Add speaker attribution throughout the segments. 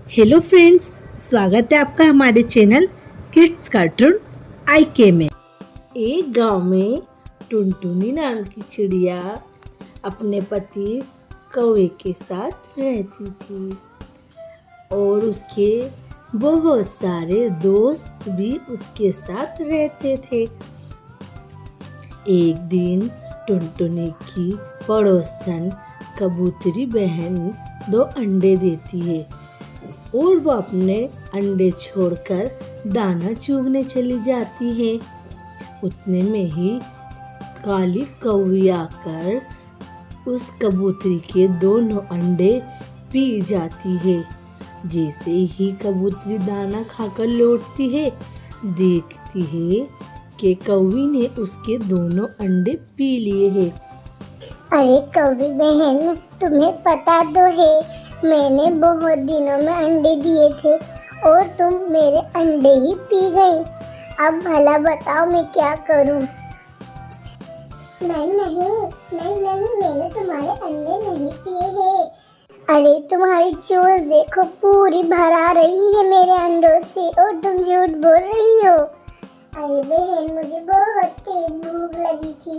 Speaker 1: Hello friends, स्वागत है आपका हमारे चैनल किड्स कार्टून आईके में। एक गांव में टुनटुनी नाम की चिड़िया अपने पति कौवे के साथ रहती थी और उसके बहुत सारे दोस्त भी उसके साथ रहते थे। एक दिन टुनटुनी की पड़ोसन कबूतरी बहन 2 अंडे देती है और वो अपने अंडे छोड़कर दाना चुगने चली जाती है। उतने में ही काली कौवी आकर उस कबूतरी के दोनों अंडे पी जाती है। जैसे ही कबूतरी दाना खाकर लौटती है, देखती है कि कौवी ने उसके दोनों अंडे पी लिए हैं।
Speaker 2: अरे कौवी बहन, तुम्हें पता तो है मैंने बहुत दिनों में अंडे दिए थे और तुम मेरे अंडे ही पी गई। अब भला बताओ मैं क्या करूं? नहीं, मैंने तुम्हारे अंडे नहीं पिए हैं। अरे तुम्हारी चोंच देखो, पूरी भरा रही है मेरे अंडों से और तुम झूठ बोल रही हो। अरे बहन, मुझे बहुत तेज भूख लगी थी,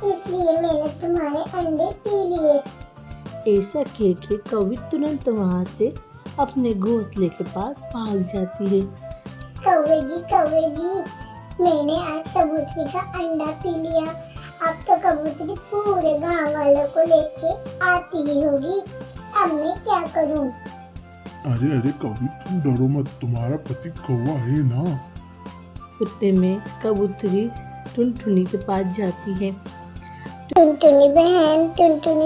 Speaker 2: इसलिए मैंने तुम्हारे अंडे पी लिए।
Speaker 1: ऐसा कह के कौवी तुरंत वहाँ से अपने घोंसले के पास भाग जाती है।
Speaker 2: कौवे जी, मैंने आज कबूतरी का अंडा पी लिया। अब तो कबूतरी पूरे गांव वालों को लेके आती ही होगी। अब मैं क्या करूं?
Speaker 3: अरे कौवी, तुम डरो मत, तुम्हारा पति कौवा है ना।
Speaker 1: उतने में कबूतरी टुनटुनी के पास जाती है।
Speaker 2: टुनटुनी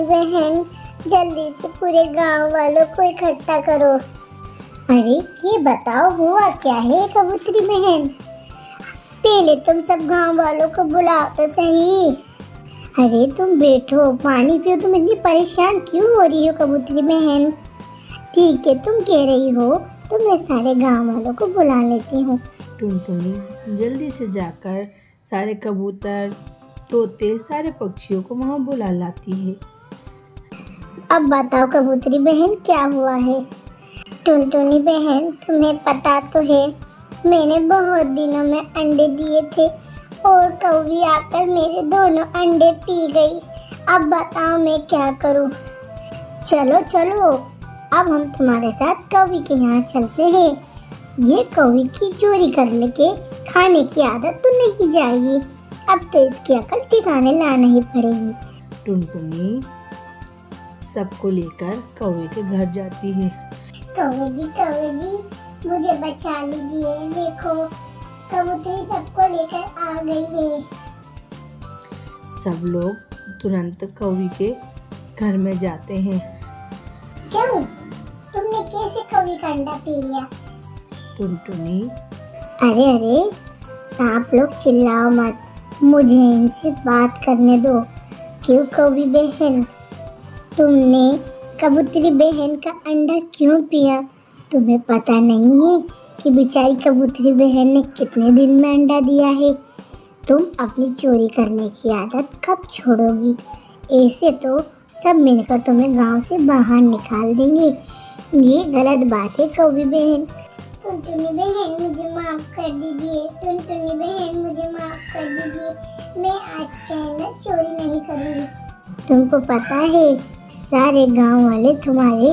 Speaker 2: बहन, जल्दी से पूरे गांव वालों को इकट्ठा करो। अरे ये बताओ, हुआ क्या है कबूतरी बहन? पहले तुम सब गांव वालों को बुलाओ तो सही। अरे तुम बैठो, पानी पियो, तुम इतनी परेशान क्यों हो रही हो कबूतरी बहन? ठीक है, तुम कह रही हो तो मैं सारे गांव वालों को बुला लेती हूँ।
Speaker 1: टुनटुनी जल्दी से जाकर सारे कबूतर, तोते, सारे पक्षियों को वहाँ बुला लाती है।
Speaker 2: अब बताओ कबूतरी बहन, क्या हुआ है? टुनटुनी बहन, तुम्हें पता तो है मैंने बहुत दिनों में अंडे दिए थे और कौवी आकर मेरे दोनों अंडे पी गई। अब बताओ मैं क्या करूं? चलो, अब हम तुम्हारे साथ कौवी के यहाँ चलते हैं। ये कौवी की चोरी करने के खाने की आदत तो नहीं जाएगी। अब तो इसकी अकल ठिकाने लाना ही पड़ेगी।
Speaker 1: टुनटुनी सबको लेकर कौवे के घर जाती है।
Speaker 2: कौवे जी, मुझे बचा लीजिए। देखो, कबूतरी सबको लेकर आ गई है।
Speaker 1: सब लोग तुरंत कौवी के घर में जाते हैं।
Speaker 2: क्यों? तुमने कैसे कौवी का अंडा पी लिया?
Speaker 1: टुनटुनी
Speaker 2: अरे, आप लोग चिल्लाओ मत, मुझे इनसे बात करने दो। क्यों कौवी बहन, तुमने कबूतरी बहन का अंडा क्यों पिया? तुम्हें पता नहीं है कि बेचारी कबूतरी बहन ने कितने दिन में अंडा दिया है? तुम अपनी चोरी करने की आदत कब छोड़ोगी? ऐसे तो सब मिलकर तुम्हें गांव से बाहर निकाल देंगे। ये गलत बात है कौवी बहन। टुनटुनी बहन, मुझे माफ कर दीजिए। टुनटुनी बहन, मुझे माफ कर दीजिए। मैं आज से अंडा चोरी नहीं करूँगी। तुमको पता है सारे गांव वाले तुम्हारे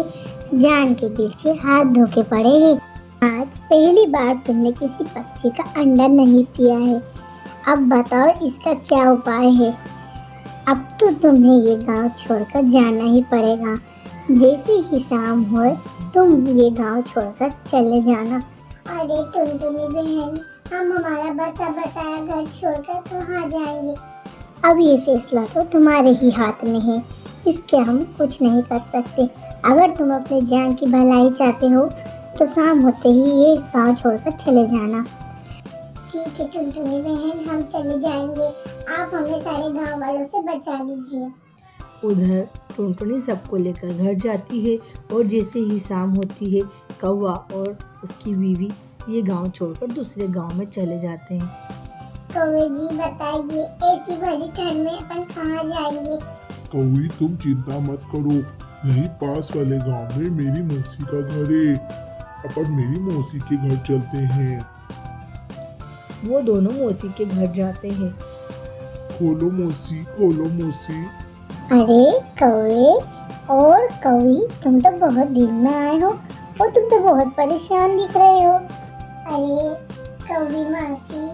Speaker 2: जान के पीछे हाथ धो के पड़े हैं। आज पहली बार तुमने किसी पक्षी का अंडा नहीं पिया है। अब बताओ इसका क्या उपाय है? अब तो तुम्हें ये गांव छोड़कर जाना ही पड़ेगा। जैसे ही शाम हो तुम ये गांव छोड़कर चले जाना। अरे टुनटुनी बहन, हम हमारा बसा बसाया घर छोड़कर कहाँ जाएंगे? अब ये फैसला तो तुम्हारे ही हाथ में है, इसके हम कुछ नहीं कर सकते। अगर तुम अपने जान की भलाई चाहते हो तो शाम होते ही ये गांव छोड़कर चले जाना। ठीक है टुनटुनी बहन, हम चले जाएंगे। आप हमें सारे गांव वालों से बचा लीजिए।
Speaker 1: उधर टुनटुनी सबको लेकर घर जाती है और जैसे ही शाम होती है, कौवा और उसकी बीवी ये गांव छोड़कर दूसरे गांव में चले जाते हैं।
Speaker 2: कौवे जी बताइए, ऐसी भरी ठंड में अपन कहाँ जाएंगे?
Speaker 3: कौवी, तुम चिंता मत करो, यहीं पास वाले गांव में मेरी मौसी का घर है। अपन मेरी मौसी के घर चलते हैं।
Speaker 1: वो दोनों मौसी के घर जाते हैं।
Speaker 3: खोलो मौसी, खोलो मौसी।
Speaker 2: अरे कौवे और कौवी, तुम तो बहुत दिन में आए हो और तुम तो बहुत परेशान दिख रहे हो। अरे कौवी मासी,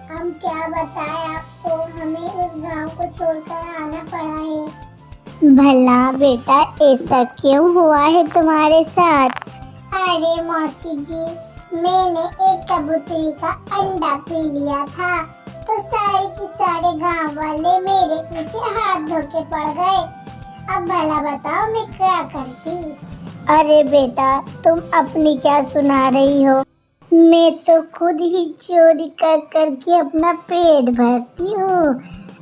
Speaker 2: हम क्या बताएं आपको, हमें उस गांव को छोड़कर आना पड़ा है। भला बेटा ऐसा क्यों हुआ है तुम्हारे साथ? अरे मौसी जी, मैंने एक कबूतरी का अंडा पी लिया था तो सारे के सारे गांव वाले मेरे पीछे हाथ धो के पड़ गए। अब भला बताओ मैं क्या करती? अरे बेटा, तुम अपनी क्या सुना रही हो? मैं तो खुद ही चोरी कर कर के अपना पेट भरती हूँ।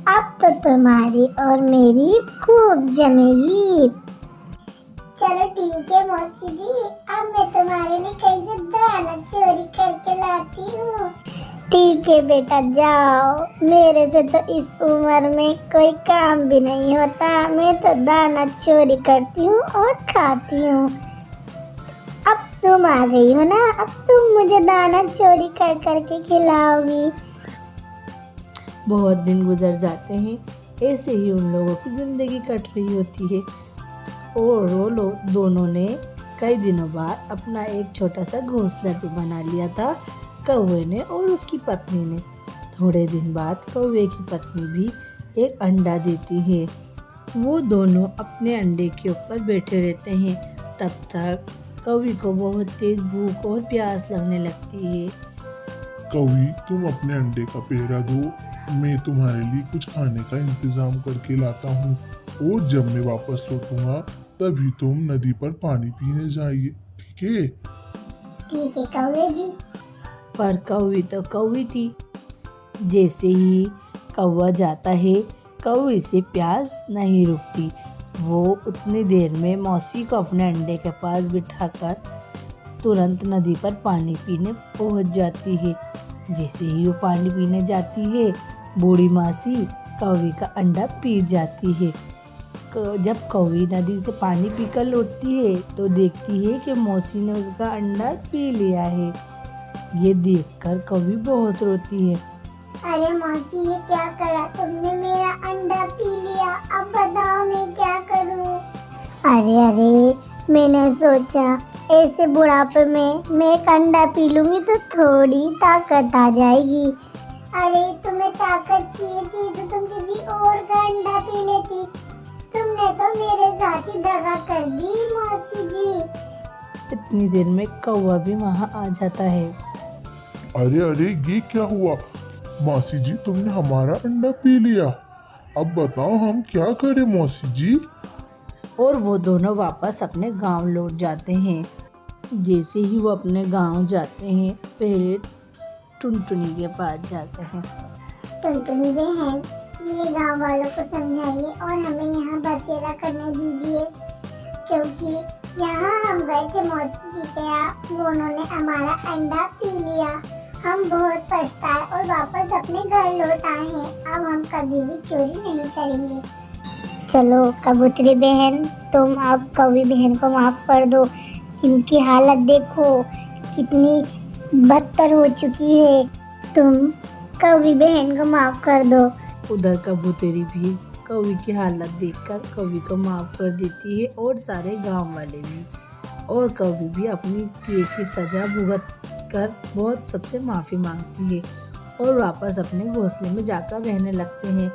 Speaker 2: अब तो तुम्हारी और मेरी खूब जमेगी। चलो ठीक है मौसी जी, अब मैं तुम्हारे लिए कहीं से दाना चोरी करके लाती हूँ। ठीक है बेटा, जाओ। मेरे से तो इस उम्र में कोई काम भी नहीं होता, मैं तो दाना चोरी करती हूँ और खाती हूँ। अब तुम आ गई हो ना, अब तुम मुझे दाना चोरी कर करके खिलाओगी।
Speaker 1: बहुत दिन गुजर जाते हैं, ऐसे ही उन लोगों की ज़िंदगी कट रही होती है। और वो लोग दोनों ने कई दिनों बाद अपना एक छोटा सा घोंसला भी बना लिया था, कौवे ने और उसकी पत्नी ने। थोड़े दिन बाद कौवे की पत्नी भी एक अंडा देती है। वो दोनों अपने अंडे के ऊपर बैठे रहते हैं। तब तक कौवी को बहुत तेज भूख और प्यास लगने लगती है।
Speaker 3: कौवी, तुम अपने अंडे का पहरा दो, मैं तुम्हारे लिए कुछ खाने का इंतजाम करके लाता हूँ और जब मैं वापस लौटूंगा तभी तुम नदी पर पानी पीने जाइए, ठीक है?
Speaker 2: ठीक है कौवे जी।
Speaker 1: पर कौवी तो कौवी थी। जैसे ही कौवा जाता है, कौवी से प्यास नहीं रुकती। वो उतनी देर में मौसी को अपने अंडे के पास बिठाकर तुरंत नदी पर पानी पीने पहुंच जाती है। जैसे ही वो पानी पीने जाती है, बूढ़ी मासी कौवी का अंडा पी जाती है। जब कौवी नदी से पानी पीकर लौटती है तो देखती है कि मौसी ने उसका अंडा पी लिया है। ये देखकर कौवी बहुत रोती है।
Speaker 2: अरे मौसी, ये क्या करा तुमने? मेरा अंडा पी लिया, अब बताओ मैं क्या करूं? अरे मैंने सोचा ऐसे बुढ़ापे में मैं एक अंडा पी लूंगी तो थोड़ी ताकत आ जाएगी। अरे तुम्हें ताकत चाहिए थी तो तुम किसी और का अंडा पी लेती। तुमने तो मेरे साथ ही दगा कर दी मौसी जी।
Speaker 1: इतनी देर में कौवा भी वहाँ आ जाता है।
Speaker 3: अरे ये क्या हुआ? मौसी जी, तुमने हमारा अंडा पी लिया, अब बताओ हम क्या करें मौसी जी?
Speaker 1: और वो दोनों वापस अपने गांव लौट जाते हैं। जैसे ही वो अपने गांव जाते हैं, पहले टुनटुनी के पास जाते हैं।
Speaker 2: टुनटुनी बहन, ये गांव वालों को समझाइए और हमें यहाँ बसेरा करने दीजिए, क्योंकि यहाँ हम गए थे मौसी जी के यहाँ, वो उन्होंने हमारा अंडा पी लिया। हम बहुत पछताए और वापस अपने घर लौट आए हैं। अब हम कभी भी चोरी नहीं करेंगे। चलो कबूतरी बहन, तुम अब कौवी बहन को माफ कर दो। इनकी हालत देखो कितनी बदतर हो चुकी है। तुम कौवी बहन को माफ कर दो।
Speaker 1: उधर कबूतरी भी कौवी की हालत देखकर कौवी को माफ कर देती है और सारे गांव वाले भी। और कौवी भी अपनी किए की सजा भुगत कर बहुत सबसे माफ़ी मांगती है और वापस अपने घोंसले में जाकर रहने लगते हैं।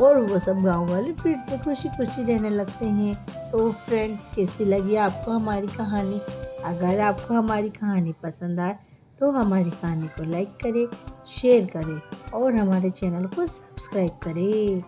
Speaker 1: और वो सब गांव वाले फिर से खुशी खुशी रहने लगते हैं। तो फ्रेंड्स, कैसी लगी आपको हमारी कहानी? अगर आपको हमारी कहानी पसंद आए तो हमारी कहानी को लाइक करें, शेयर करें और हमारे चैनल को सब्सक्राइब करें।